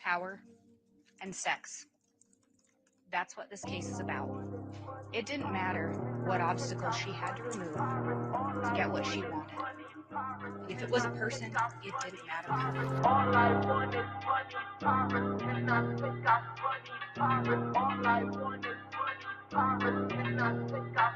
power, and sex. That's what this case is about. It didn't matter what obstacles she had to remove to get what she wanted. If it was a person, it didn't matter who. All I want is money, power, and I think I money, power. All I want is money, power, and I think I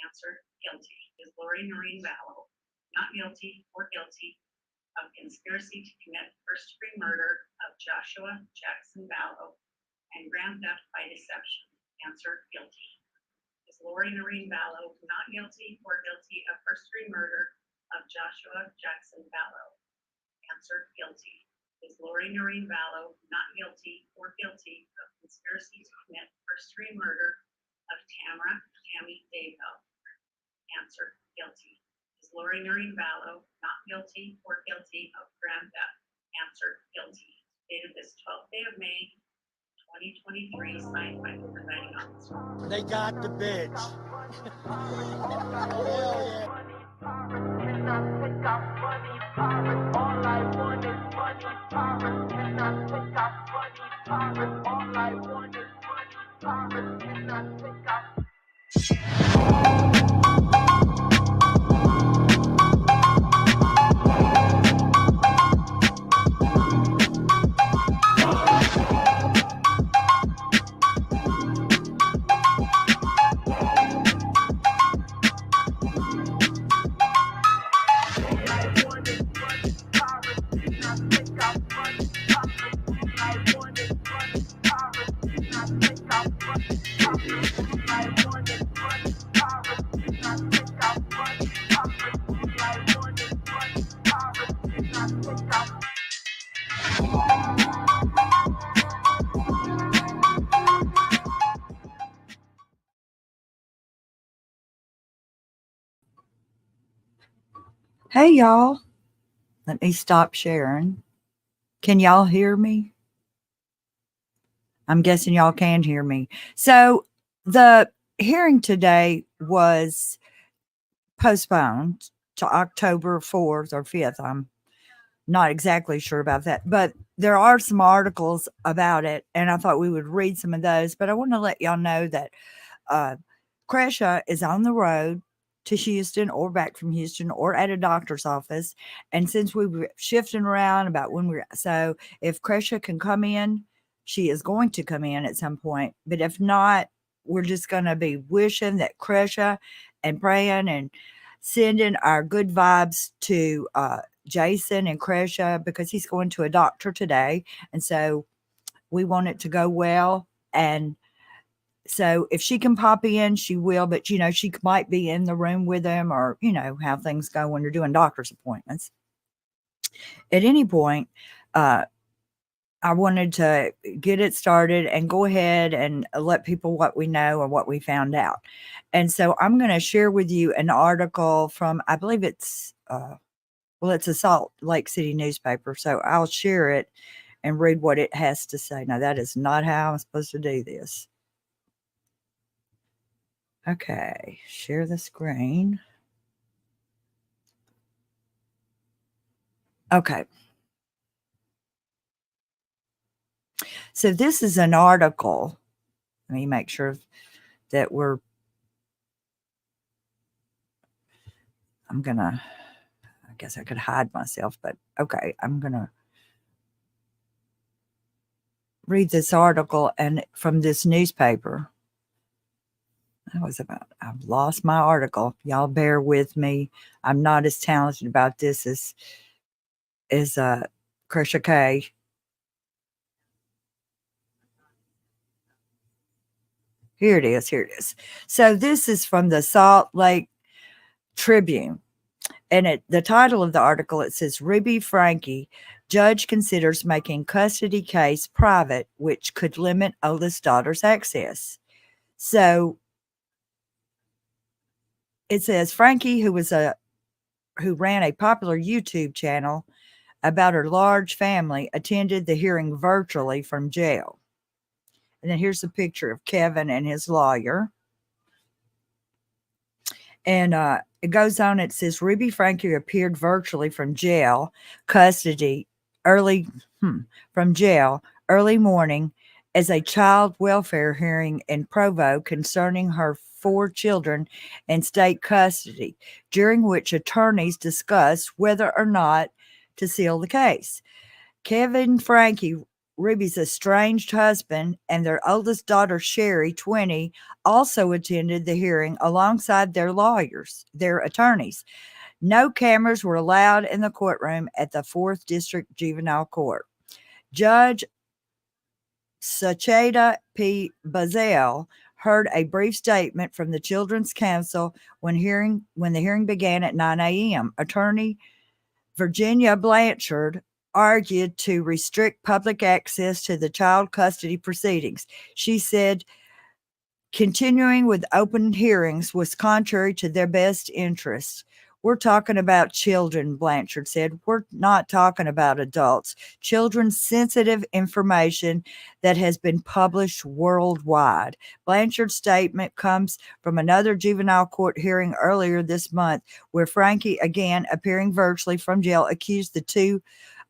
Answer, guilty. Is Lori Noreen Vallow not guilty or guilty of conspiracy to commit first-degree murder of Joshua Jackson Vallow and grand theft by deception? Answer, guilty. Is Lori Noreen Vallow not guilty or guilty of first-degree murder of Joshua Jackson Vallow? Answer, guilty. Is Lori Noreen Vallow not guilty or guilty of conspiracy to commit first-degree murder of Tammy Daybell? Answer, guilty. Is Lori Noreen Vallow not guilty or guilty of grand theft? Answer, guilty. Dated this 12th day of May, 2023, signed by the presiding officer. They got the bitch. Hey, y'all. Let me stop sharing. Can y'all hear me? I'm guessing y'all can hear me. So the hearing today was postponed to October 4th or 5th. I'm not exactly sure about that, but there are some articles about it, and I thought we would read some of those. But I want to let y'all know that Cresha is on the road to Houston or back from Houston or at a doctor's office. And since we were shifting around about when so if Kresha can come in, she is going to come in at some point. But if not, we're just going to be wishing that Kresha and praying and sending our good vibes to Jason and Kresha because he's going to a doctor today. And so we want it to go well. And so if she can pop in, she will. But, she might be in the room with him or, how things go when you're doing doctor's appointments. At any point, I wanted to get it started and go ahead and let people what we know or what we found out. And so I'm going to share with you an article from, I believe it's a Salt Lake City newspaper. So I'll share it and read what it has to say. Now, that is not how I'm supposed to do this. Okay, share the screen. Okay. So this is an article. Let me make sure that I guess I could hide myself, but okay, I'm going to read this article and from this newspaper. I've lost my article. Y'all bear with me. I'm not as talented about this as Kresha Kay. Here it is. So this is from the Salt Lake Tribune. And the title of the article, it says, Ruby Franke, judge considers making custody case private, which could limit oldest daughter's access. So it says Franke, who ran a popular YouTube channel about her large family, attended the hearing virtually from jail. And then here's a picture of Kevin and his lawyer. And it goes on, it says, Ruby Franke appeared virtually from jail custody early morning as a child welfare hearing in Provo concerning her 4 children in state custody, during which attorneys discussed whether or not to seal the case. Kevin Franke, Ruby's estranged husband, and their oldest daughter, Sherry, 20, also attended the hearing alongside their attorneys. No cameras were allowed in the courtroom at the 4th District Juvenile Court. Judge Sacheda P. Bazell heard a brief statement from the Children's Counsel when the hearing began at 9 a.m. Attorney Virginia Blanchard argued to restrict public access to the child custody proceedings. She said continuing with open hearings was contrary to their best interests. We're talking about children, Blanchard said. We're not talking about adults. Children's sensitive information that has been published worldwide. Blanchard's statement comes from another juvenile court hearing earlier this month where Franke, again appearing virtually from jail, accused the 2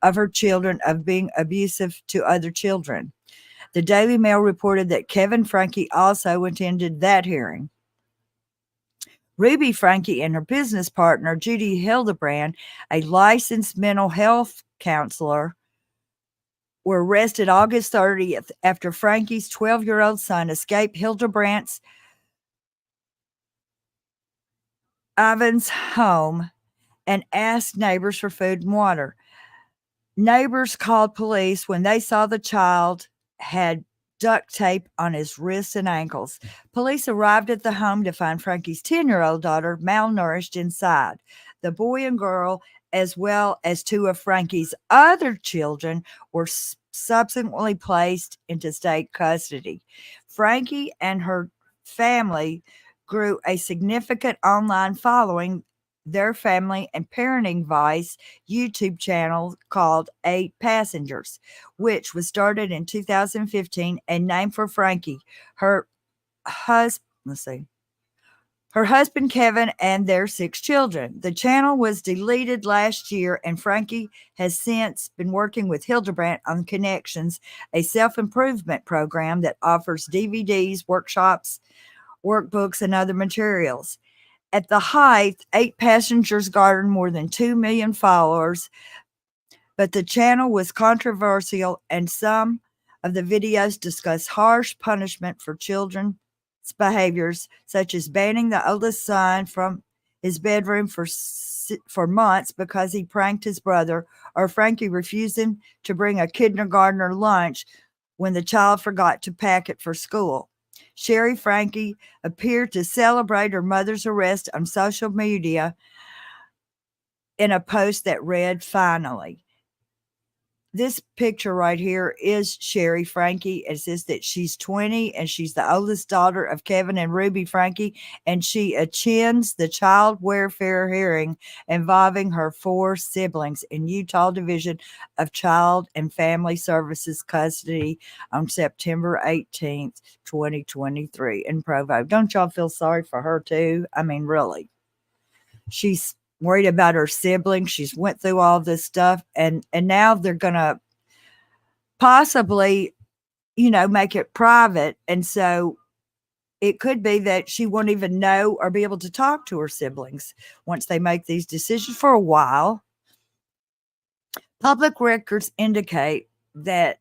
of her children of being abusive to other children. The Daily Mail reported that Kevin Franke also attended that hearing. Ruby Franke and her business partner, Jody Hildebrand, a licensed mental health counselor, were arrested August 30th after Franke's 12-year-old son escaped Hildebrand's Ivan's home and asked neighbors for food and water. Neighbors called police when they saw the child had duct tape on his wrists and ankles. Police arrived at the home to find Franke's 10-year-old daughter malnourished inside. The boy and girl, as well as 2 of Franke's other children, were subsequently placed into state custody. Franke and her family grew a significant online following. Their family and parenting advice YouTube channel called 8 Passengers, which was started in 2015 and named for Franke, her husband Kevin, and their 6 children. The channel was deleted last year, and Franke has since been working with Hildebrand on Connections, a self-improvement program that offers DVDs, workshops, workbooks, and other materials. At the height, 8 passengers garnered more than 2 million followers, but the channel was controversial and some of the videos discuss harsh punishment for children's behaviors, such as banning the oldest son from his bedroom for months because he pranked his brother, or Frankie refusing to bring a kindergartner lunch when the child forgot to pack it for school. Sherry Frankie appeared to celebrate her mother's arrest on social media in a post that read, "Finally." This picture right here is Sherry Frankie. It says that she's 20 and she's the oldest daughter of Kevin and Ruby Frankie, and she attends the child welfare hearing involving her 4 siblings in Utah Division of Child and Family Services custody on September 18th, 2023 in Provo. Don't y'all feel sorry for her too? I mean, really. She's worried about her siblings. She's went through all this stuff, and now they're gonna possibly, make it private. And so it could be that she won't even know or be able to talk to her siblings once they make these decisions for a while. Public records indicate that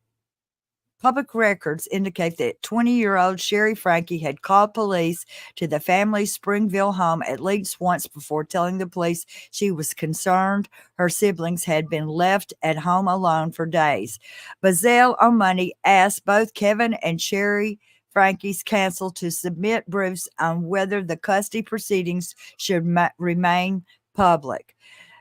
20-year-old Sherry Frankie had called police to the family's Springville home at least once before telling the police she was concerned her siblings had been left at home alone for days. Bazell on Monday asked both Kevin and Sherry Frankie's counsel to submit briefs on whether the custody proceedings should remain public.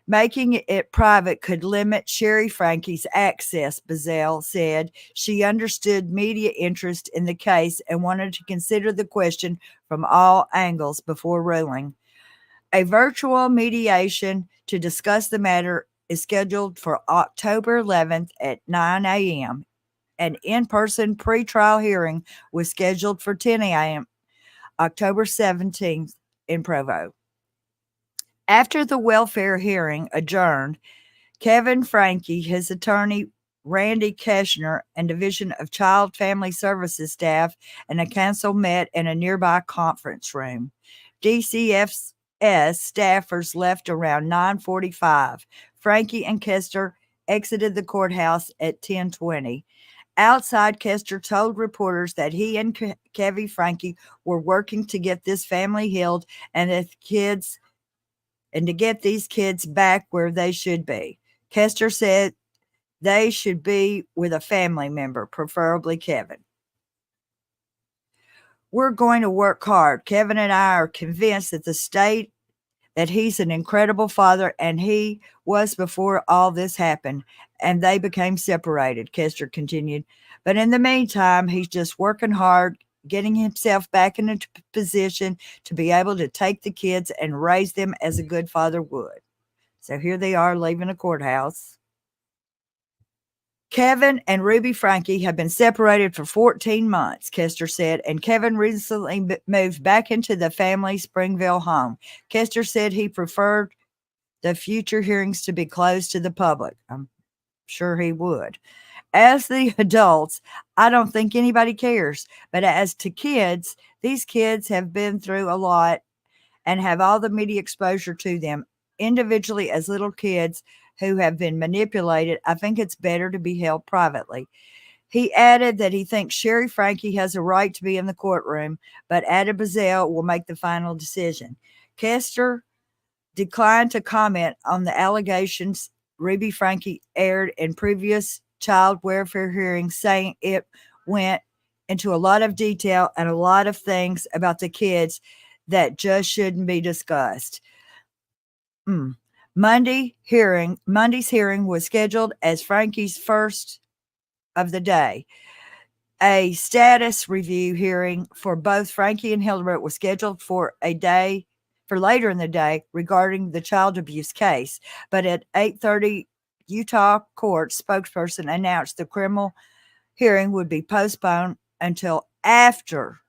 Making it private could limit Sherry Frankie's access, Bazell said. She understood media interest in the case and wanted to consider the question from all angles before ruling. A virtual mediation to discuss the matter is scheduled for October 11th at 9 a.m. An in-person pretrial hearing was scheduled for 10 a.m. October 17th in Provo. After the welfare hearing adjourned, Kevin Frankie, his attorney Randy Keshner, and Division of Child Family Services staff and a council met in a nearby conference room. DCFS staffers left around 9:45. Frankie and Kester exited the courthouse at 10:20. Outside, Kester told reporters that he and Kevy Frankie were working to get this family healed and to get these kids back where they should be. Kester said they should be with a family member, preferably Kevin. We're going to work hard. Kevin and I are convinced that he's an incredible father, and he was before all this happened, and they became separated, Kester continued. But in the meantime, he's just working hard, getting himself back in a position to be able to take the kids and raise them as a good father would. So here they are leaving a courthouse. Kevin and Ruby Frankie have been separated for 14 months, Kester said, and Kevin recently moved back into the family Springville home. Kester said he preferred the future hearings to be closed to the public. I'm sure he would. As the adults, I don't think anybody cares. But as to kids, these kids have been through a lot and have all the media exposure to them. Individually, as little kids who have been manipulated, I think it's better to be held privately. He added that he thinks Sherry Frankie has a right to be in the courtroom, but added Bazell will make the final decision. Kester declined to comment on the allegations Ruby Frankie aired in previous child welfare hearings, saying it went into a lot of detail and a lot of things about the kids that just shouldn't be discussed. Monday's hearing was scheduled as Frankie's first of the day. A status review hearing for both Frankie and Hildebrandt was scheduled for later in the day regarding the child abuse case. But at 8:30, Utah court spokesperson announced the criminal hearing would be postponed until after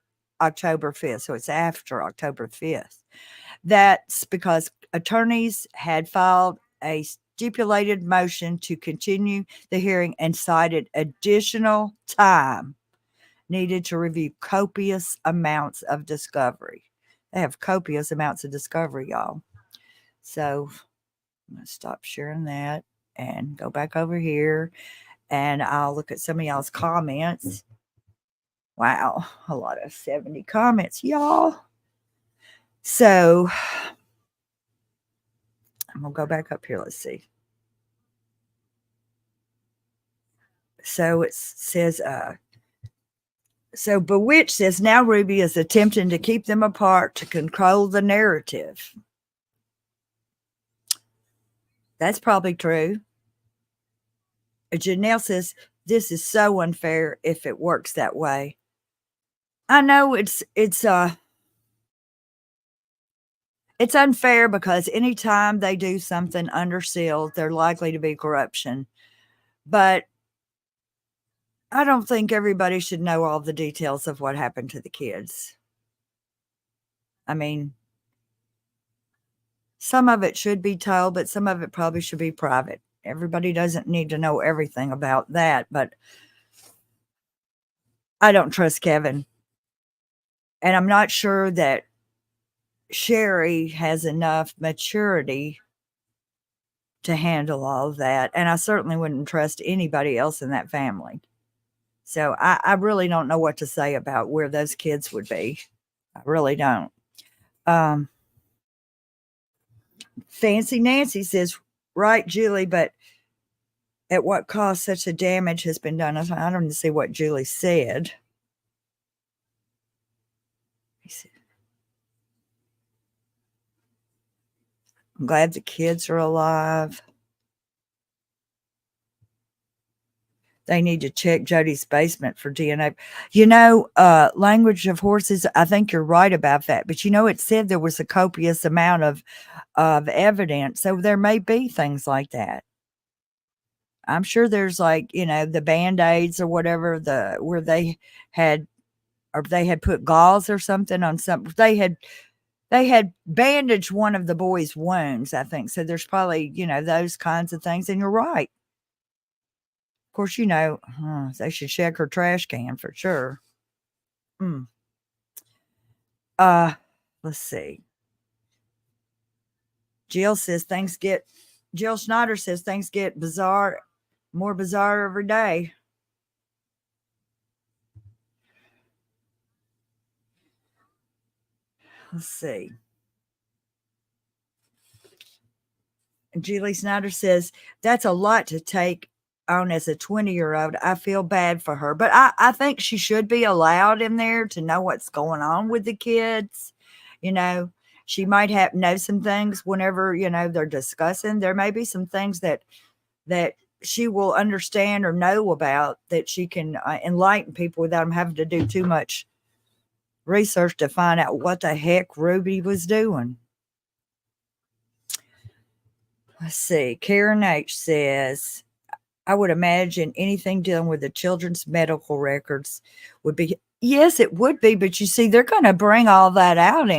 October 5th. So it's after October 5th. That's because attorneys had filed a stipulated motion to continue the hearing and cited additional time needed to review copious amounts of discovery. They have copious amounts of discovery, y'all. So I'm going to stop sharing that and go back over here, and I'll look at some of y'all's comments. Wow, a lot of 70 comments, y'all. So I'm going to go back up here. Let's see. So it says, so Bewitched says, now Ruby is attempting to keep them apart to control the narrative. That's probably true. Janelle says, this is so unfair if it works that way. I know it's unfair because anytime they do something under seal, they're likely to be corruption. But I don't think everybody should know all the details of what happened to the kids. I mean, some of it should be told, but some of it probably should be private. Everybody doesn't need to know everything about that, but I don't trust Kevin. And I'm not sure that Sherry has enough maturity to handle all of that. And I certainly wouldn't trust anybody else in that family. So I really don't know what to say about where those kids would be. I really don't. Fancy Nancy says, right, Julie, but at what cost such a damage has been done? I don't see what Julie said. I'm glad the kids are alive. They need to check Jody's basement for DNA. Language of horses, I think you're right about that. But, it said there was a copious amount of evidence. So there may be things like that. I'm sure there's the Band-Aids or whatever, where they had put gauze or something on something. They had bandaged one of the boys' wounds, I think. So there's probably, those kinds of things. And you're right. Of course, they should check her trash can for sure. Let's see. Jill Schneider says things get more bizarre every day. Let's see. Julie Snyder says, that's a lot to take on as a 20-year-old. I feel bad for her, but I think she should be allowed in there to know what's going on with the kids. She might know some things whenever, they're discussing. There may be some things that she will understand or know about that she can enlighten people without them having to do too much research to find out what the heck Ruby was doing. Let's see. Karen H says, I would imagine anything dealing with the children's medical records would be, yes, it would be, but you see, they're going to bring all that out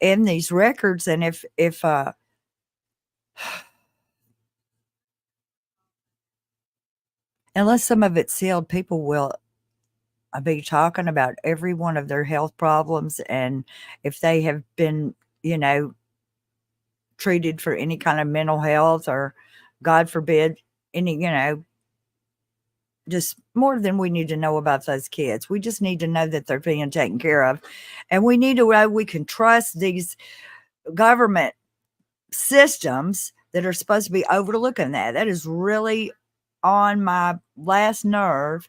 in these records. And if unless some of it's sealed, people will be talking about every one of their health problems. And if they have been, treated for any kind of mental health or, God forbid, any, just more than we need to know about those kids. We just need to know that they're being taken care of. And we need to know we can trust these government systems that are supposed to be overlooking that. That is really on my last nerve,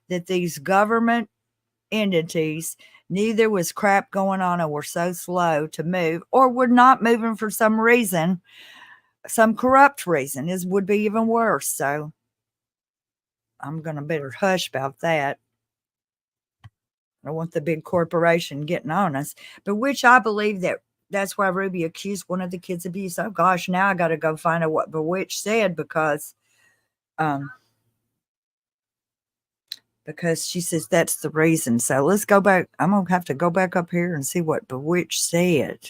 that these government entities knew there was crap going on and were so slow to move, or were not moving for some reason, some corrupt reason. Would be even worse. So I'm going to better hush about that. I don't want the big corporation getting on us, but which I believe that's why Ruby accused one of the kids of abuse. Oh gosh, now I got to go find out what Bewitched said, because she says that's the reason. So let's go back. I'm going to have to go back up here and see what Bewitched said.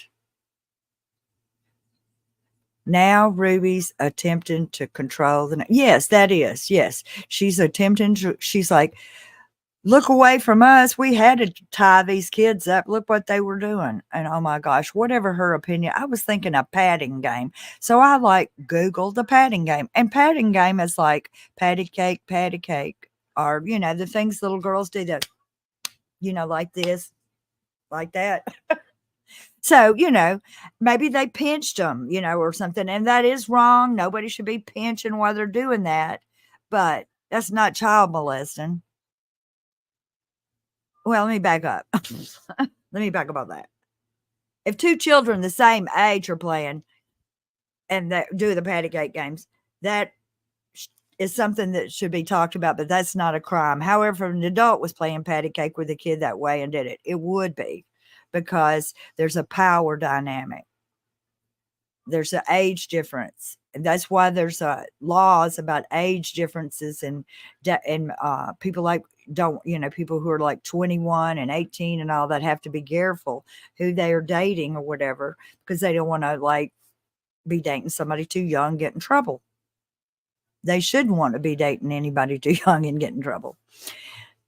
Now Ruby's attempting to control yes, that is. Yes. She's attempting to, she's like, look away from us. We had to tie these kids up. Look what they were doing. And oh my gosh, whatever her opinion, I was thinking a patting game. So I like Googled the patting game. And patting game is like patty cake, or, the things little girls do that, like this, like that. So, maybe they pinched them, or something. And that is wrong. Nobody should be pinching while they're doing that. But that's not child molesting. Well, let me back up. Let me back up on that. If two children the same age are playing and they do the patty cake games, that is something that should be talked about, but that's not a crime. However, if an adult was playing patty cake with a kid that way and did it, it would be, because there's a power dynamic. There's an age difference. And that's why there's laws about age differences, and people like people who are like 21 and 18 and all that have to be careful who they are dating or whatever, because they don't want to like be dating somebody too young, get in trouble. They shouldn't want to be dating anybody too young and get in trouble.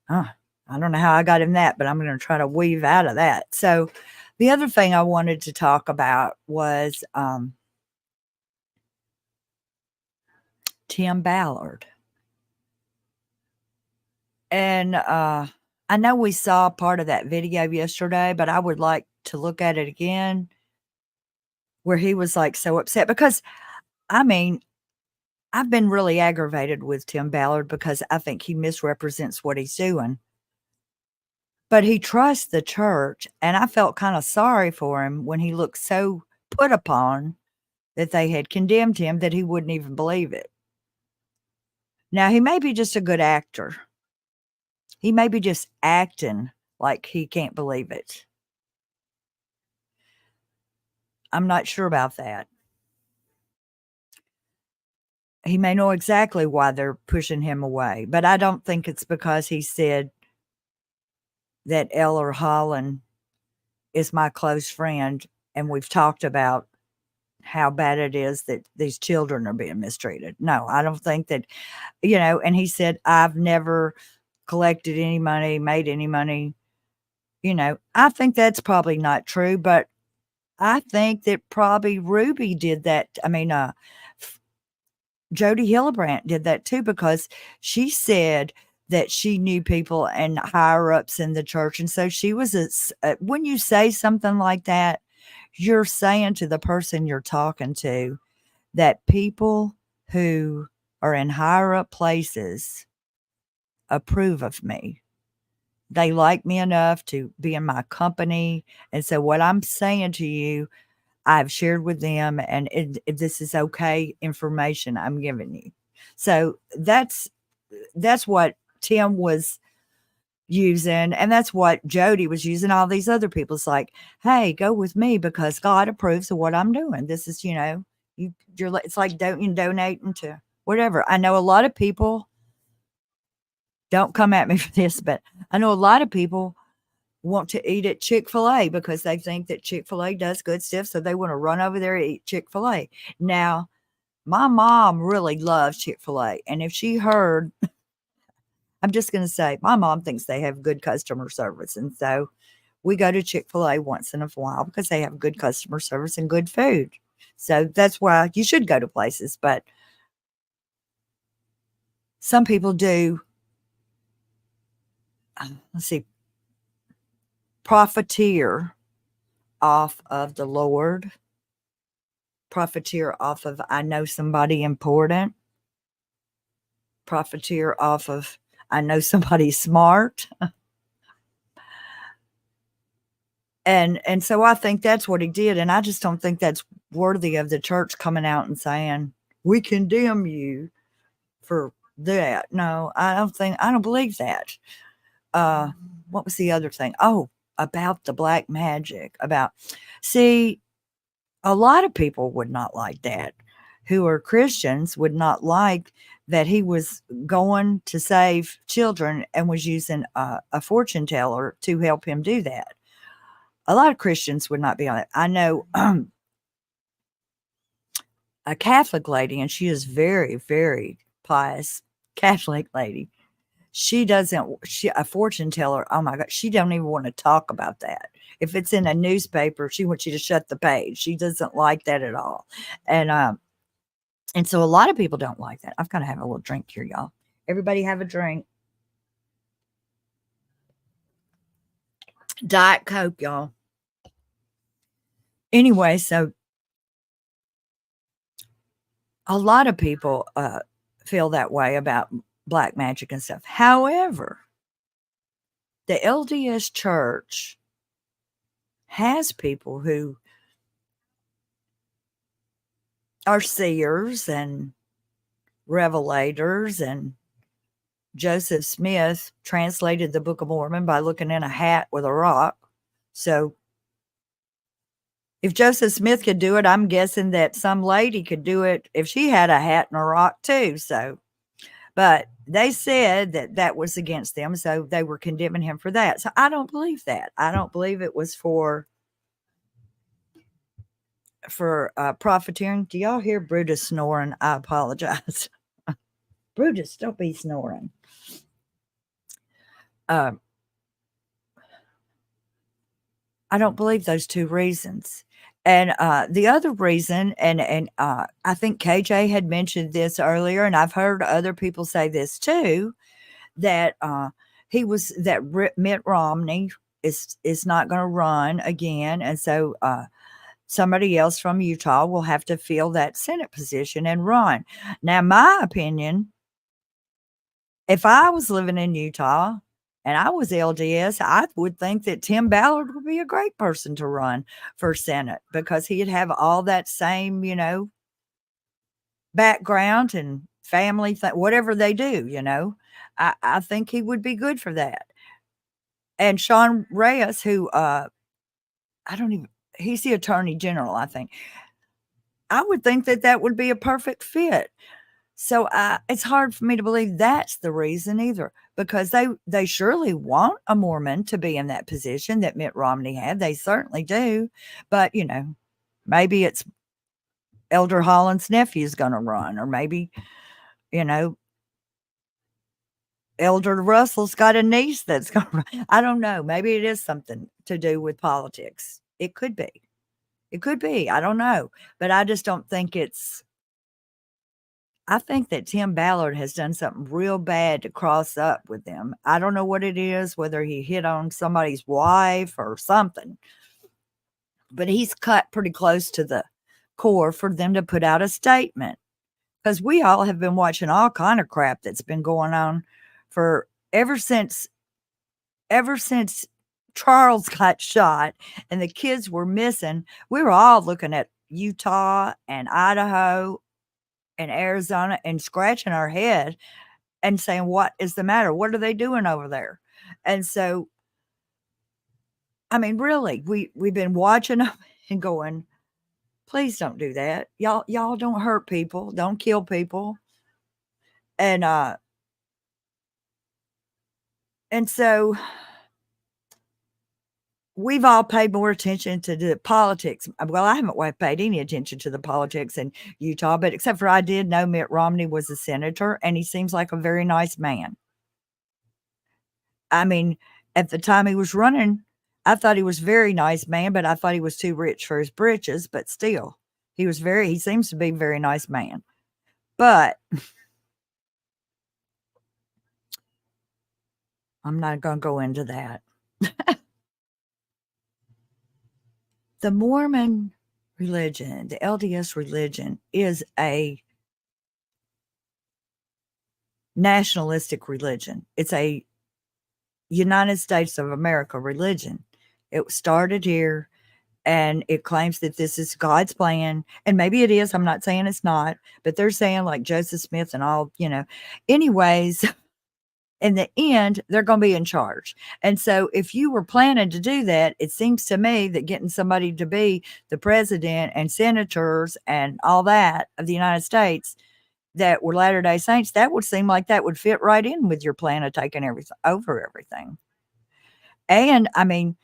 I don't know how I got in that, but I'm going to try to weave out of that. So the other thing I wanted to talk about was Tim Ballard. And I know we saw part of that video yesterday, but I would like to look at it again, where he was like so upset because, I mean, I've been really aggravated with Tim Ballard because I think he misrepresents what he's doing. But he trusts the church, and I felt kind of sorry for him when he looked so put upon that they had condemned him that he wouldn't even believe it. Now, he may be just a good actor. He may be just acting like he can't believe it. I'm not sure about that. He may know exactly why they're pushing him away, but I don't think it's because he said that Eller Holland is my close friend, and we've talked about how bad it is that these children are being mistreated. No, I don't think that, and he said, I've never collected any money, made any money. I think that's probably not true, but I think that probably Ruby did that. I mean, Jody Hillebrand did that too, because she said that she knew people and higher ups in the church. And so she was when you say something like that, you're saying to the person you're talking to that people who are in higher up places approve of me. They like me enough to be in my company. And so what I'm saying to you, I've shared with them, and this is okay information I'm giving you. So that's what Tim was using, and that's what Jody was using. All these other people, it's like, hey, go with me because God approves of what I'm doing. This is, it's like donating to whatever. I know a lot of people, don't come at me for this, but I know a lot of people want to eat at Chick-fil-A because they think that Chick-fil-A does good stuff, so they want to run over there and eat Chick-fil-A. Now, my mom really loves Chick-fil-A, and if she heard, I'm just going to say, my mom thinks they have good customer service, and so we go to Chick-fil-A once in a while because they have good customer service and good food. So that's why you should go to places, but some people do, profiteer off of the Lord, profiteer off of, I know somebody important, profiteer off of, I know somebody smart. And so I think that's what he did. And I just don't think that's worthy of the church coming out and saying, we condemn you for that. No, I don't believe that. What was the other thing? Oh, about the black magic, see, a lot of people would not like that, who are Christians would not like that he was going to save children and was using a fortune teller to help him do that. A lot of Christians would not be on it. I know a Catholic lady, and she is very, very pious Catholic lady. she doesn't, a fortune teller, oh my God, she don't even want to talk about that. If it's in a newspaper, she wants you to shut the page. She doesn't like that at all. And so a lot of people don't like that. I've got to have a little drink here, y'all. Everybody have a drink. Diet Coke, y'all. Anyway, so a lot of people feel that way about black magic and stuff. However, the LDS Church has people who are seers and revelators, and Joseph Smith translated the Book of Mormon by looking in a hat with a rock. So if Joseph Smith could do it, I'm guessing that some lady could do it if she had a hat and a rock too. So, but they said that that was against them, so they were condemning him for that. So I don't believe that. I don't believe it was for profiteering. Do y'all hear Brutus snoring? I apologize. Brutus, don't be snoring. I don't believe those two reasons. And the other reason, and I think KJ had mentioned this earlier, and I've heard other people say this too, that Mitt Romney is not going to run again, and so somebody else from Utah will have to fill that Senate position and run. Now, my opinion, if I was living in Utah and I was LDS, I would think that Tim Ballard would be a great person to run for Senate, because he'd have all that same, background and family, whatever they do, I think he would be good for that. And Sean Reyes, who, he's the Attorney General, I think. I would think that that would be a perfect fit. So it's hard for me to believe that's the reason either, because they surely want a Mormon to be in that position that Mitt Romney had. They certainly do. But, maybe it's Elder Holland's nephew is going to run, or maybe, Elder Russell's got a niece that's going to run. I don't know. Maybe it is something to do with politics. It could be. It could be. I don't know. But I just don't think I think that Tim Ballard has done something real bad to cross up with them. I don't know what it is, whether he hit on somebody's wife or something, but he's cut pretty close to the core for them to put out a statement, because we all have been watching all kind of crap that's been going on for ever since Charles got shot and the kids were missing. We were all looking at Utah and Idaho and Arizona and scratching our head and saying, what is the matter? What are they doing over there? And so, I mean, really, we've been watching them and going, please don't do that. Y'all don't hurt people. Don't kill people. And so we've all paid more attention to the politics. Well, I haven't paid any attention to the politics in Utah, but except for I did know Mitt Romney was a senator, and he seems like a very nice man. I mean, at the time he was running, I thought he was a very nice man, but I thought he was too rich for his britches, but still, he seems to be a very nice man. But I'm not going to go into that. The Mormon religion, the LDS religion, is a nationalistic religion. It's a United States of America religion. It started here, and it claims that this is God's plan. And maybe it is. I'm not saying it's not, but they're saying, like Joseph Smith and all, anyways, in the end, they're going to be in charge. And so if you were planning to do that, it seems to me that getting somebody to be the president and senators and all that of the United States that were Latter-day Saints, that would seem like that would fit right in with your plan of taking over everything. And I mean,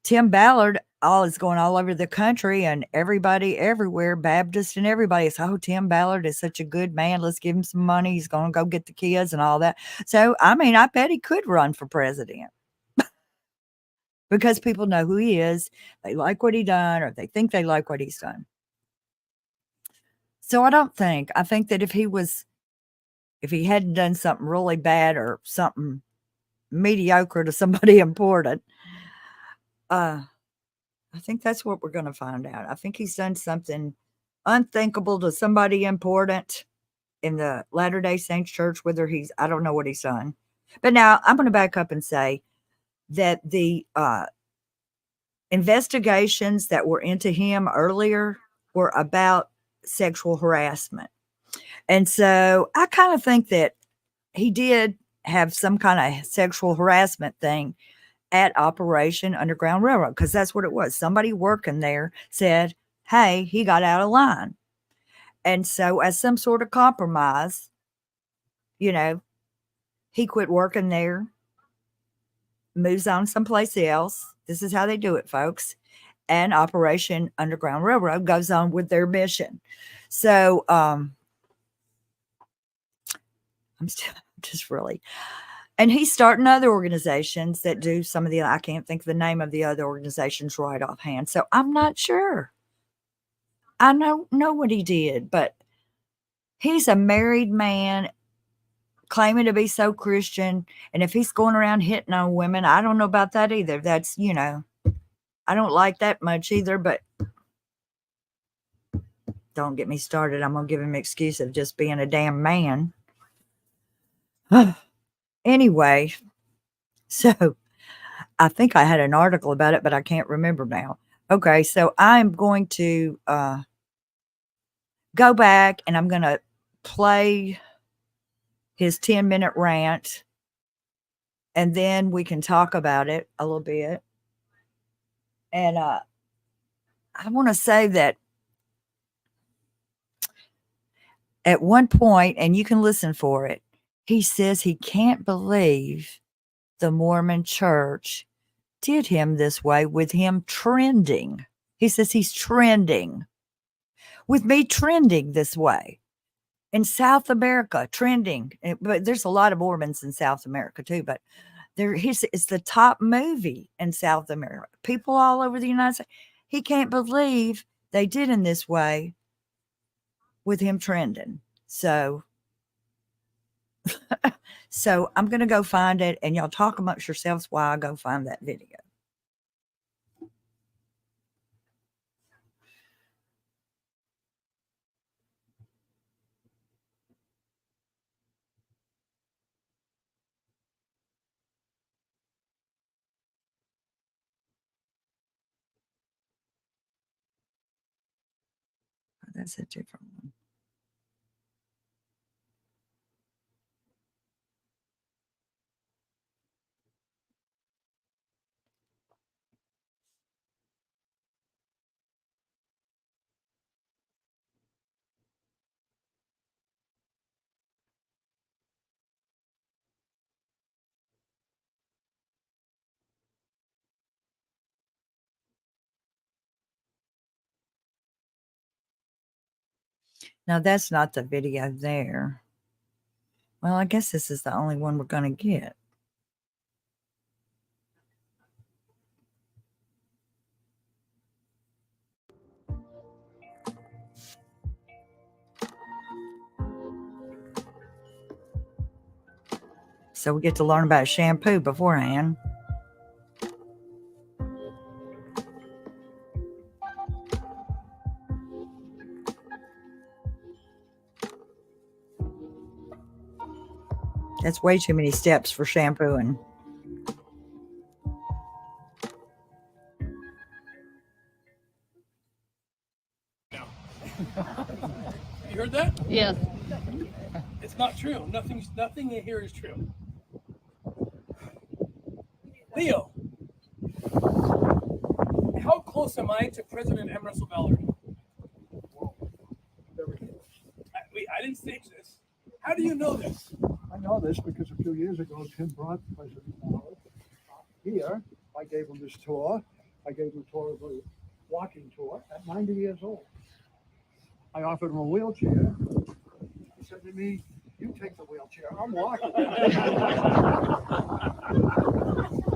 Tim Ballard, all is going all over the country, and everybody everywhere, Baptist and everybody is, oh, Tim Ballard is such a good man. Let's give him some money. He's going to go get the kids and all that. So, I mean, I bet he could run for president because people know who he is. They like what he done, or they think they like what he's done. So I think that if he hadn't done something really bad or something mediocre to somebody important, I think that's what we're going to find out. I think he's done something unthinkable to somebody important in the Latter-day Saints church, I don't know what he's done. But now I'm going to back up and say that the investigations that were into him earlier were about sexual harassment. And so I kind of think that he did have some kind of sexual harassment thing at Operation Underground Railroad, because that's what it was. Somebody working there said, hey, he got out of line. And so as some sort of compromise, he quit working there, moves on someplace else. This is how they do it, folks. And Operation Underground Railroad goes on with their mission. So I'm still just really... And he's starting other organizations that do some of I can't think of the name of the other organizations right offhand. So I'm not sure. I know what he did, but he's a married man claiming to be so Christian. And if he's going around hitting on women, I don't know about that either. That's, I don't like that much either, but don't get me started. I'm going to give him an excuse of just being a damn man. Anyway, so I think I had an article about it, but I can't remember now. Okay, so I'm going to go back and I'm going to play his 10-minute rant, and then we can talk about it a little bit. And I want to say that at one point, and you can listen for it, he says he can't believe the Mormon church did him this way with him trending. He says he's trending with me trending this way in South America, trending. But there's a lot of Mormons in South America too, but it's the top movie in South America. People all over the United States. He can't believe they did in this way with him trending. So I'm going to go find it, and y'all talk amongst yourselves while I go find that video. That's a different one. Now, that's not the video there. Well, I guess this is the only one we're going to get. So we get to learn about shampoo beforehand. That's way too many steps for shampooing. You heard that? Yes. It's not true. Nothing in here is true. Leo, how close am I to President M. Russell Ballard? I didn't stage this. How do you know this? I know this because a few years ago, Tim brought President Ballard here. I gave him this tour. I gave him a tour of the walking tour at 90 years old. I offered him a wheelchair. He said to me, "You take the wheelchair. I'm walking."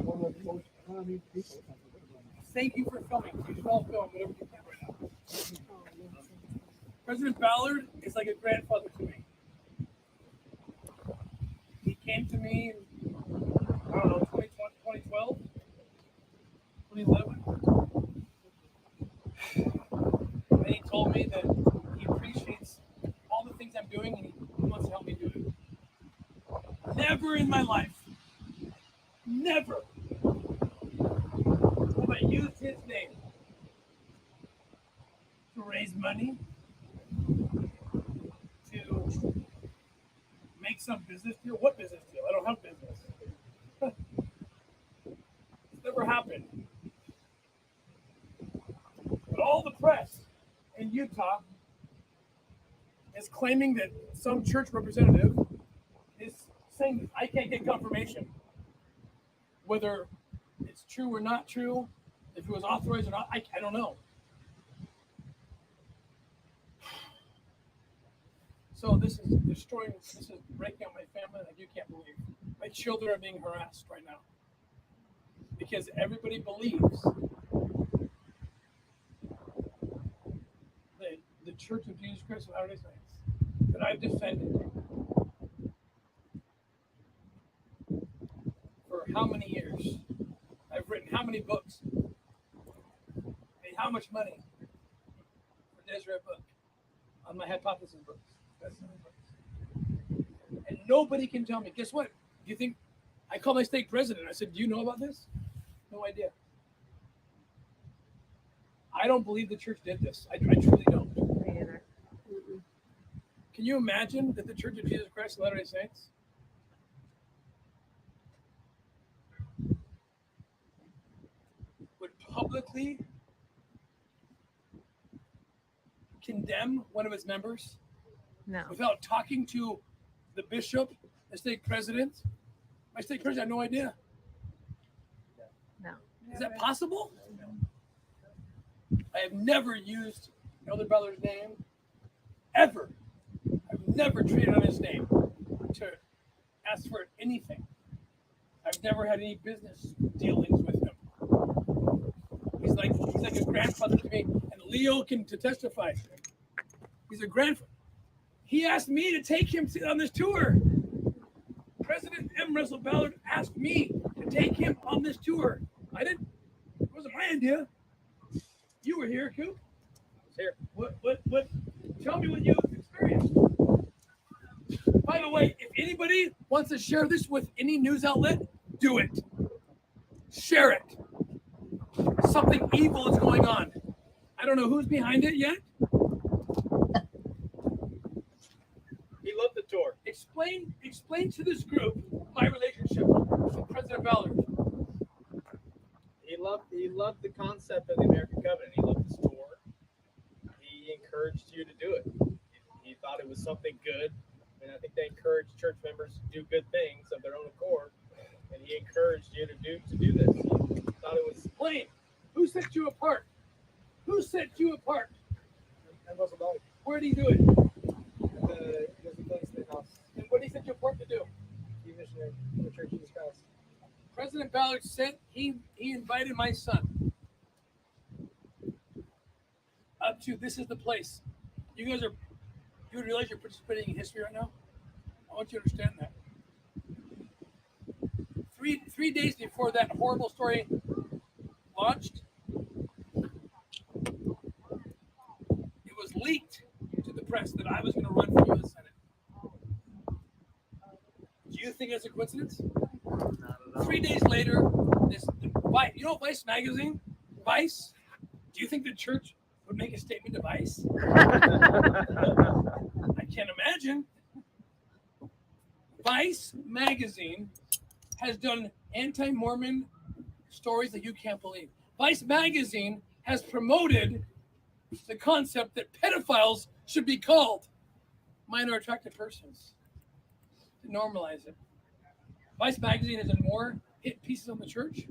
One of the most calming people I've ever met. Thank you for filming. You should all film whatever you can right now. President Ballard is like a grandfather to me. He came to me in, I don't know, 2012, 2011. And he told me that he appreciates all the things I'm doing and he wants to help me do it. Never in my life, never have I used his name to raise money, to make some business deal. What business deal? I don't have business. It's never happened. But all the press in Utah is claiming that some church representative is saying that I can't get confirmation whether it's true or not true, if it was authorized or not. I don't know. So this is destroying, this is breaking up my family like you can't believe. My children are being harassed right now because everybody believes that the Church of Jesus Christ of Latter-day Saints that I've defended for how many years? I've written how many books? Made how much money for the Israel book on my hypothesis books? And nobody can tell me. Guess what? Do you think I called my stake president? I said, "Do you know about this?" No idea. I don't believe the church did this. I truly don't. Me either. Can you imagine that the Church of Jesus Christ of Latter-day Saints would publicly condemn one of its members No. without talking to the bishop, the stake president? My stake president had no idea. No. Is that possible? I have never used Elder Ballard's name, ever. I've never traded on his name to ask for anything. I've never had any business dealings with him. He's like a grandfather to me, and Leo can testify. He's a grandfather. He asked me to take him on this tour. President M. Russell Ballard asked me to take him on this tour. I didn't. It wasn't my idea. You were here, Coop. I was here. What? Tell me what you experienced. By the way, if anybody wants to share this with any news outlet, do it. Share it. Something evil is going on. I don't know who's behind it yet. He loved the tour. Explain to this group my relationship with President Ballard. He loved the concept of the American Covenant. He loved the tour. He encouraged you to do it. He thought it was something good. And I think they encouraged church members to do good things of their own accord. And he encouraged you to do this. He thought it was Explain. Who set you apart? Who set you apart? And Russell Ballard, Where did he do it? there's a place in the house, And what did he set you apart to do? he missionary in the Church of Jesus Christ. President Ballard said he invited my son up to, this is the place. You realize you're participating in history right now? I want you to understand that. Three days before that horrible story launched, it was leaked to the press that I was going to run for U.S. Senate. Do you think that's a coincidence? 3 days later, Vice magazine? Vice? Do you think the church would make a statement to Vice? I can't imagine. Vice magazine has done anti-Mormon stories that you can't believe. Vice magazine has promoted the concept that pedophiles should be called minor attracted persons to normalize it. Vice magazine has done more hit pieces on the church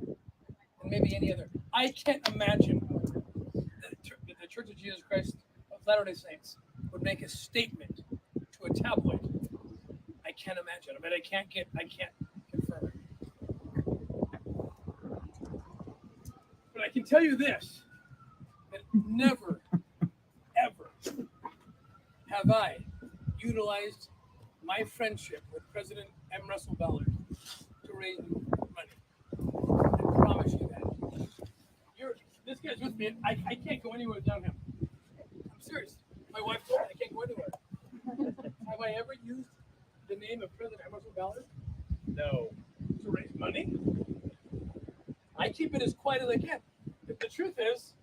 and maybe any other. I can't imagine that the Church of Jesus Christ of Latter-day Saints would make a statement to a tabloid. I can't imagine. I mean, I can't confirm it. But I can tell you this, that never, ever have I utilized my friendship with President M. Russell Ballard to raise money. I promise you that. This guy's with me. I can't go anywhere without him. I'm serious. My wife told me I can't go anywhere. Have I ever used the name of President M. Russell Ballard? No. To raise money? I keep it as quiet as I can. But the truth is,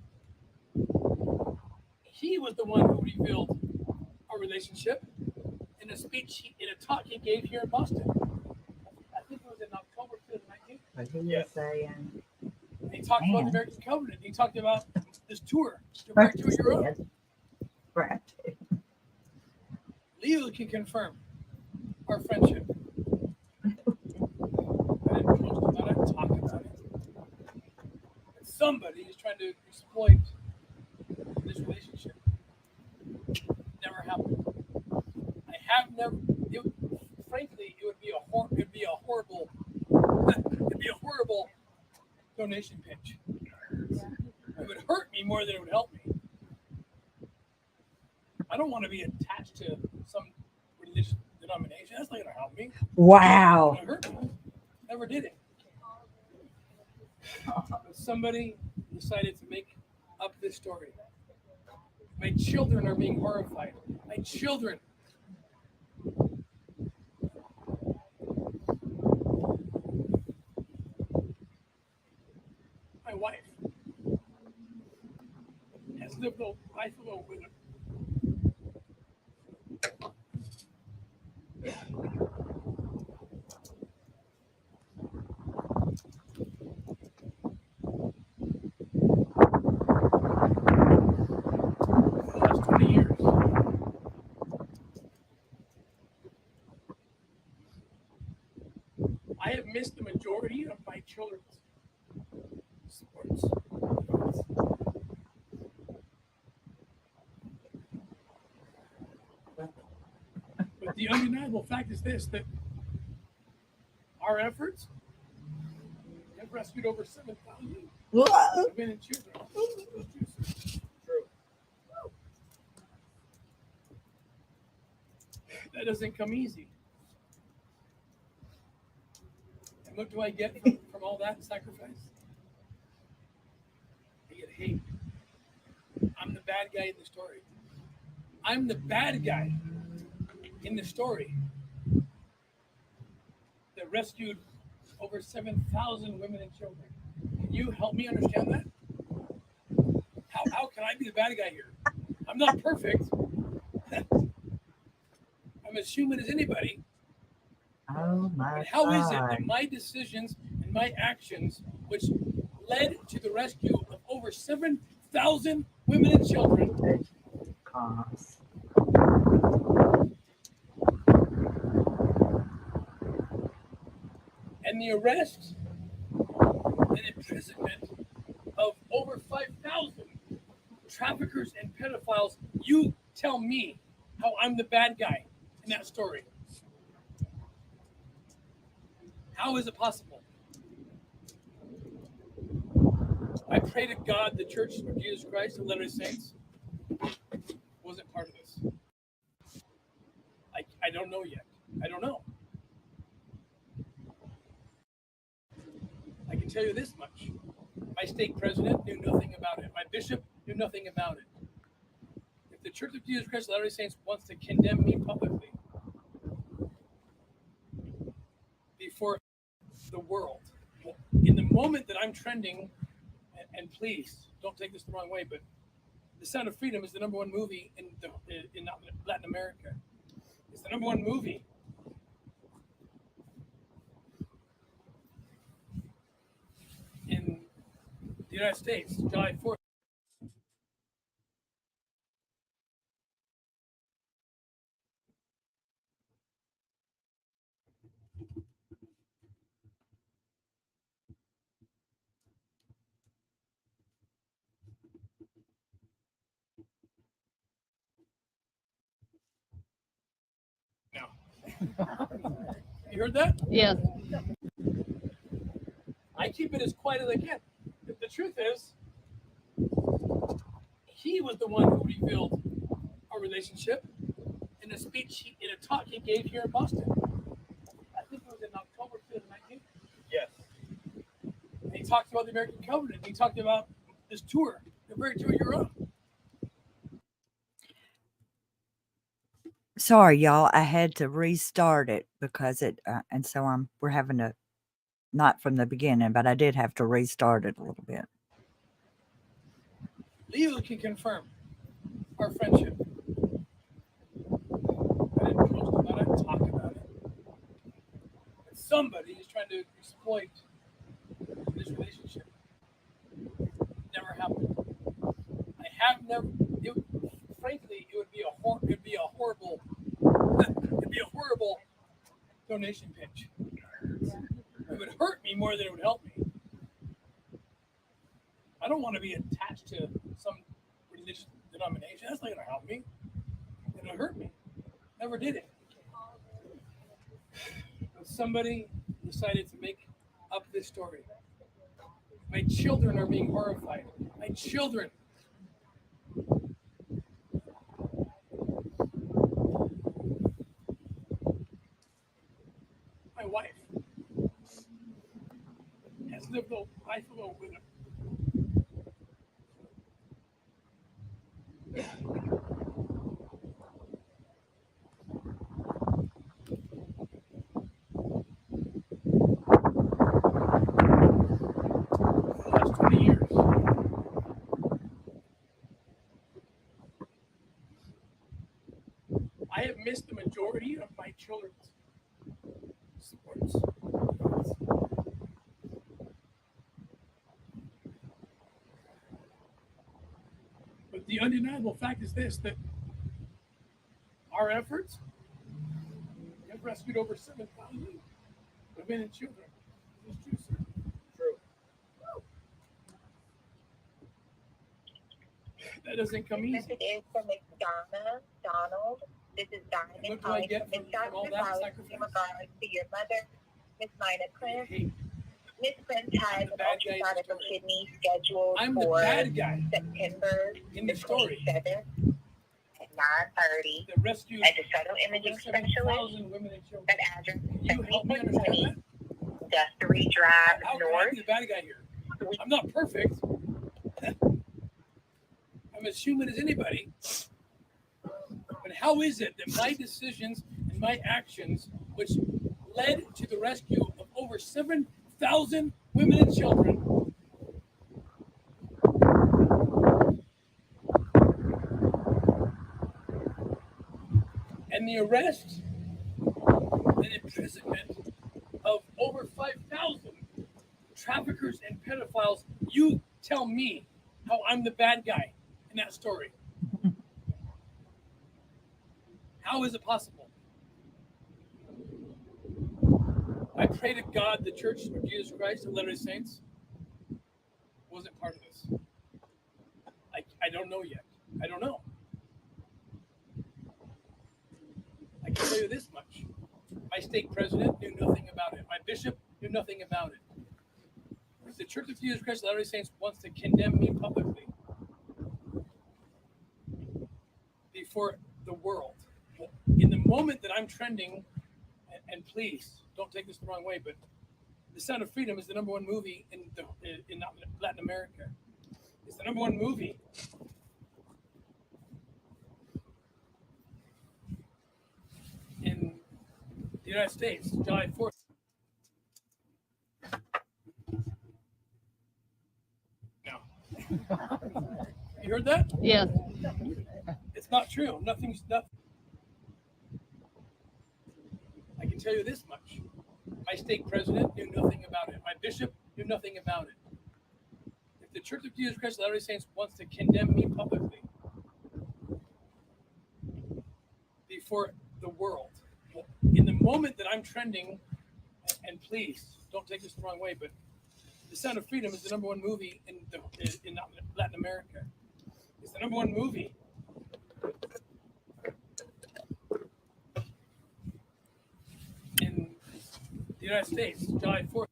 he was the one who revealed our relationship in a speech, in a talk he gave here in Boston. I think it was in October 2019. What he was saying. And he talked about the American Covenant. He talked about this tour. Back to your own. Right. Leo can confirm our friendship. I didn't post about it, talk about it. And somebody is trying to exploit this relationship. Never happened. I have never. Frankly, it would be a horrible donation pitch. It would hurt me more than it would help me. I don't want to be attached to some religious denomination. That's not going to help me. Wow. It's going to hurt me. Never did it. But somebody decided to make up this story. My children are being horrified. My children. My wife has lived a life alone with him. For the last 20 years. I have missed the majority of my children's sports. But the undeniable fact is this, that our efforts have rescued over 7,000 women and children. True. That doesn't come easy. And what do I get from all that sacrifice? I get hate. I'm the bad guy in the story. I'm the bad guy in the story that rescued over 7,000 women and children. Can you help me understand that? How can I be the bad guy here? I'm not perfect. I'm as human as anybody. Oh my But how is it God. that my decisions and my actions, which led to the rescue of over 7,000 women and children, Cause. and the arrest and imprisonment of over 5,000 traffickers and pedophiles, you tell me how I'm the bad guy in that story. How is it possible? I pray to God the Church of Jesus Christ of Latter-day Saints wasn't part of this. I don't know yet. I don't know. I can tell you this much. My stake president knew nothing about it. My bishop knew nothing about it. If the Church of Jesus Christ of Latter-day Saints wants to condemn me publicly before the world, in the moment that I'm trending, and please don't take this the wrong way, but The Sound of Freedom is the #1 movie in Latin America. It's the #1 movie. In the United States, July 4th. You heard that? Yes. I keep it as quiet as I can. The truth is, he was the one who revealed our relationship in a speech, in a talk he gave here in Boston. I think it was in October 5th, 19th. Yes. And he talked about the American Covenant. He talked about this tour, the very tour you're on. Sorry, y'all. I had to restart it because and so we're having to, not from the beginning, but I did have to restart it a little bit. Leo can confirm our friendship. I didn't post about it, talk about it. But somebody is trying to exploit this relationship. Never happened. I have never. Frankly, it would be a horrible donation pitch. It would hurt me more than it would help me. I don't want to be attached to some religious denomination. That's not going to help me. It'll hurt me. Never did it. But somebody decided to make up this story. My children are being horrified. My children. My wife has lived a life of a widow. For the last 20 years. I have missed the majority of my children's sports. But the undeniable fact is this, that our efforts have rescued over 7,000 women and children. It's true, sir. True. That doesn't come This easy. is from McDonough, Donald. This is And Diamond what do I calling get from from all McDonough that Valley sacrifice? in regards to your mother, Miss Mina Prince. Hey, Miss Prince has I'm the an bad guy in the ultrasound of her story. kidney scheduled I'm the for bad guy September in the the story 27th at 9:30 that rescued at the Shuttle over Imaging Specialist 7,000 women and children. at address Can you help me understand 7420 that? Guthrie Drive How can I North. be the bad guy here? I'm not perfect. I'm as human as anybody. But how is it that my decisions and my actions, which led to the rescue of over 7,000 women and children, and the arrest and imprisonment of over 5,000 traffickers and pedophiles, you tell me how I'm the bad guy in that story? How is it possible? I pray to God the Church of Jesus Christ of Latter-day Saints wasn't part of this. I don't know yet. I don't know. I can tell you this much. My stake president knew nothing about it. My bishop knew nothing about it. If the Church of Jesus Christ of Latter-day Saints wants to condemn me publicly before the world, in the moment that I'm trending, and please don't take this the wrong way, but The Sound of Freedom is the #1 movie in Latin America. It's the #1 movie. In the United States, July 4th. No. You heard that? Yes. It's not true. Nothing. I can tell you this much. My stake president knew nothing about it. My bishop knew nothing about it. If the Church of Jesus Christ of Latter-day Saints wants to condemn me publicly before the world, in the moment that I'm trending, and please don't take this the wrong way, but The Sound of Freedom is the #1 movie in Latin America. the #1 movie. In the United States, July 4th.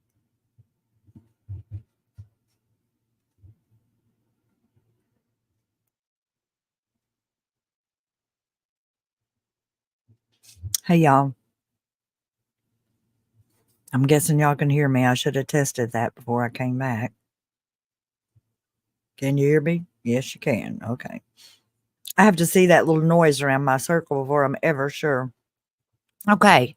Hey, y'all. I'm guessing y'all can hear me. I should have tested that before I came back. Can you hear me? Yes, you can. Okay. I have to see that little noise around my circle before I'm ever sure. Okay.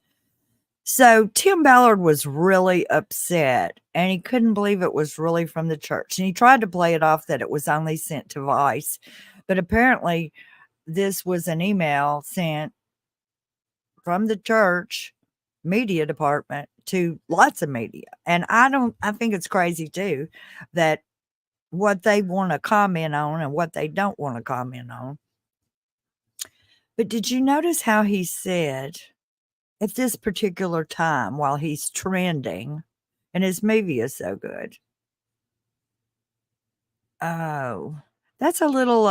So Tim Ballard was really upset and he couldn't believe it was really from the church. And he tried to play it off that it was only sent to Vice. But apparently, this was an email sent from the church media department to lots of media. And I think it's crazy too that what they want to comment on and what they don't want to comment on. But did you notice how he said at this particular time while he's trending and his movie is so good? Oh, that's a little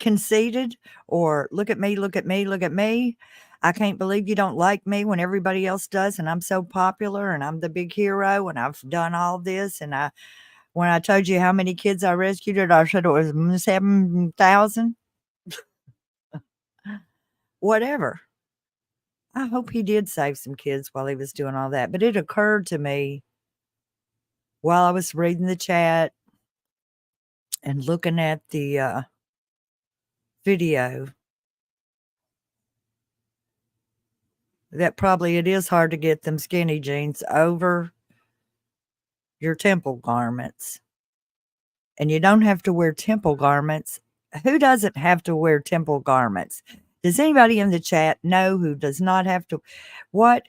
conceited, or look at me, look at me, look at me. I can't believe you don't like me when everybody else does, and I'm so popular and I'm the big hero and I've done all this. And when I told you how many kids I rescued, I said it was 7,000. Whatever. I hope he did save some kids while he was doing all that. But it occurred to me while I was reading the chat and looking at the video that probably it is hard to get them skinny jeans over your temple garments. And you don't have to wear temple garments. Who doesn't have to wear temple garments? Does anybody in the chat know who does not have to? What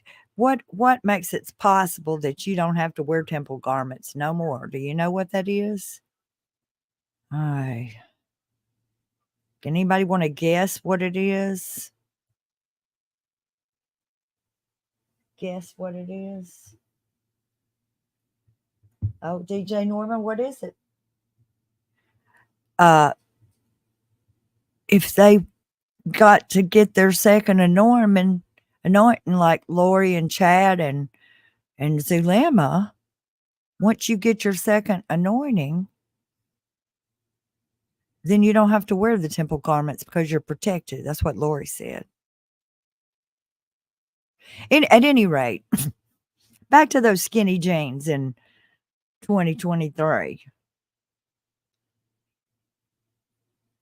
makes it possible that you don't have to wear temple garments no more? Do you know what that is? Can anybody want to guess what it is? Guess what it is? Oh, DJ Norman, what is it? If they got to get their second anointing like Lori and Chad and Zulema, once you get your second anointing, then you don't have to wear the temple garments because you're protected. That's what Lori said. At any rate, back to those skinny jeans in 2023.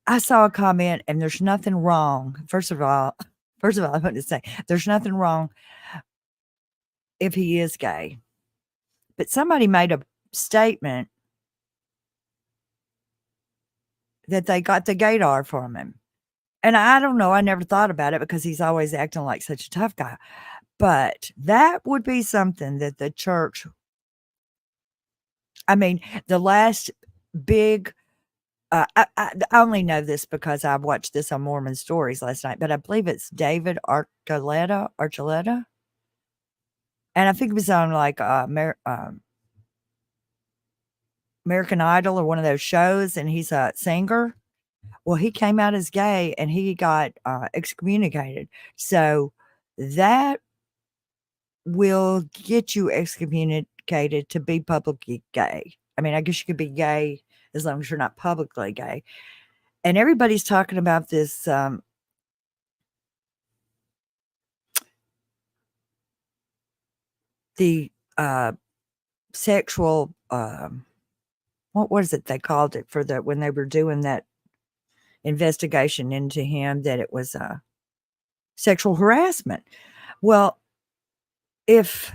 I saw a comment, and there's nothing wrong. First of all, I want to say there's nothing wrong if he is gay. But somebody made a statement that they got the gaydar from him. And I don't know. I never thought about it because he's always acting like such a tough guy. But that would be something that the church, I mean, the last big, I only know this because I watched this on Mormon Stories last night, but I believe it's David Archuleta. And I think it was on like American Idol or one of those shows, and he's a singer. Well, he came out as gay and he got excommunicated. So that will get you excommunicated to be publicly gay. I mean, I guess you could be gay as long as you're not publicly gay. And everybody's talking about this the sexual what was it they called it for when they were doing that investigation into him, that it was sexual harassment. Well, if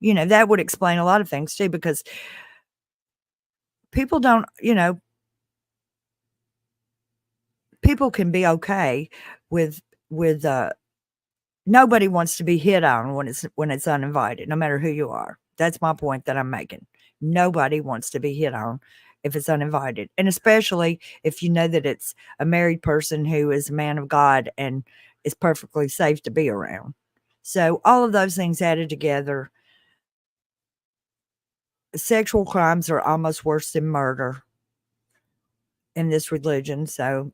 that would explain a lot of things too, because people don't, people can be okay with nobody wants to be hit on when it's uninvited, no matter who you are. That's my point that I'm making. Nobody wants to be hit on if it's uninvited, and especially if you know that it's a married person who is a man of God and is perfectly safe to be around. So all of those things added together, sexual crimes are almost worse than murder. in this religion. So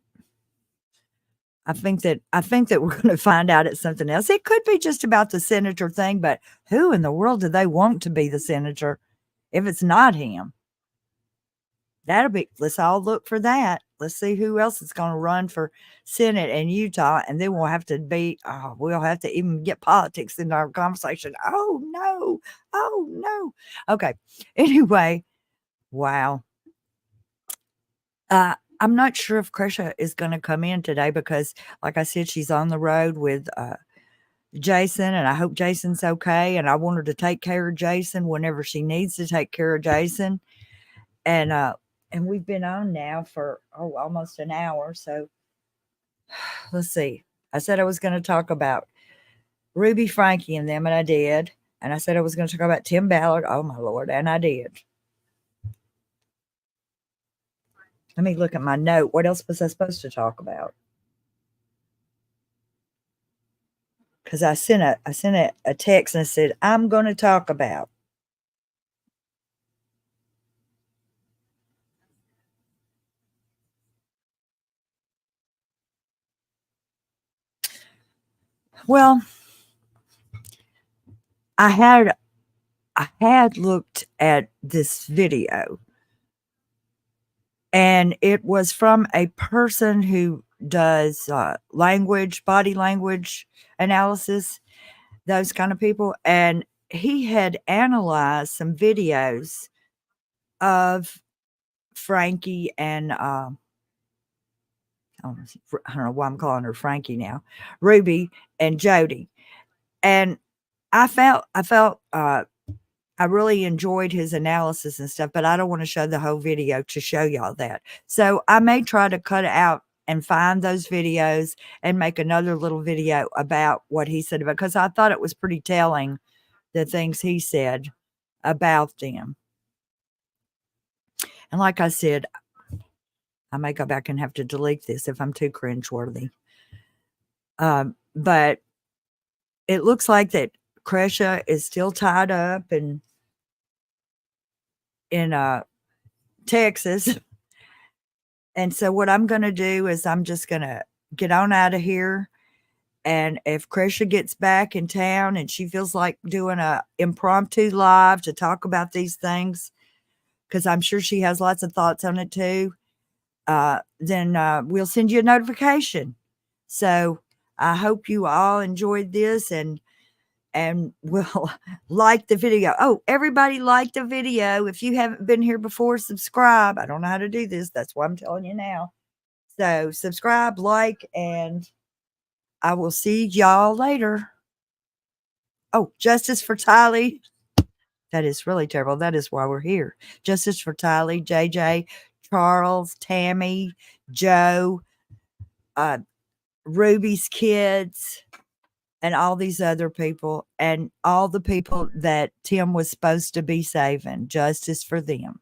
I think that we're going to find out it's something else. It could be just about the senator thing, but who in the world do they want to be the senator if it's not him? Let's all look for that. Let's see who else is going to run for Senate in Utah. And then we'll have to even get politics in our conversation. Oh, no. Oh, no. Okay. Anyway, wow. I'm not sure if Krisha is going to come in today because, like I said, she's on the road with Jason, and I hope Jason's okay. And I want her to take care of Jason whenever she needs to take care of Jason. And we've been on now for almost an hour. So let's see. I said I was going to talk about Ruby, Frankie, and them, and I did. And I said I was going to talk about Tim Ballard. Oh my Lord, and I did. Let me look at my note. What else was I supposed to talk about? Because I sent a text and I said, I'm going to talk about. Well, I had looked at this video, and it was from a person who does body language analysis, those kind of people. And he had analyzed some videos of Frankie and I don't know why I'm calling her Frankie now, Ruby and Jody. And I felt I really enjoyed his analysis and stuff, but I don't want to show the whole video to show y'all that. So I may try to cut out and find those videos and make another little video about what he said about, because I thought it was pretty telling, the things he said about them. And like I said, I may go back and have to delete this if I'm too cringeworthy. But it looks like that Krisha is still tied up in Texas. And so what I'm going to do is I'm just going to get on out of here. And if Krisha gets back in town and she feels like doing a impromptu live to talk about these things, because I'm sure she has lots of thoughts on it too, then we'll send you a notification. So I hope you all enjoyed this and will like the video. Oh, everybody like the video. If you haven't been here before, subscribe. I don't know how to do this. That's why I'm telling you now. So subscribe, like, and I will see y'all later. Oh, justice for Tylee. That is really terrible. That is why we're here. Justice for Tylee, JJ, Charles, Tammy, Joe, Ruby's kids, and all these other people, and all the people that Tim was supposed to be saving. Justice for them.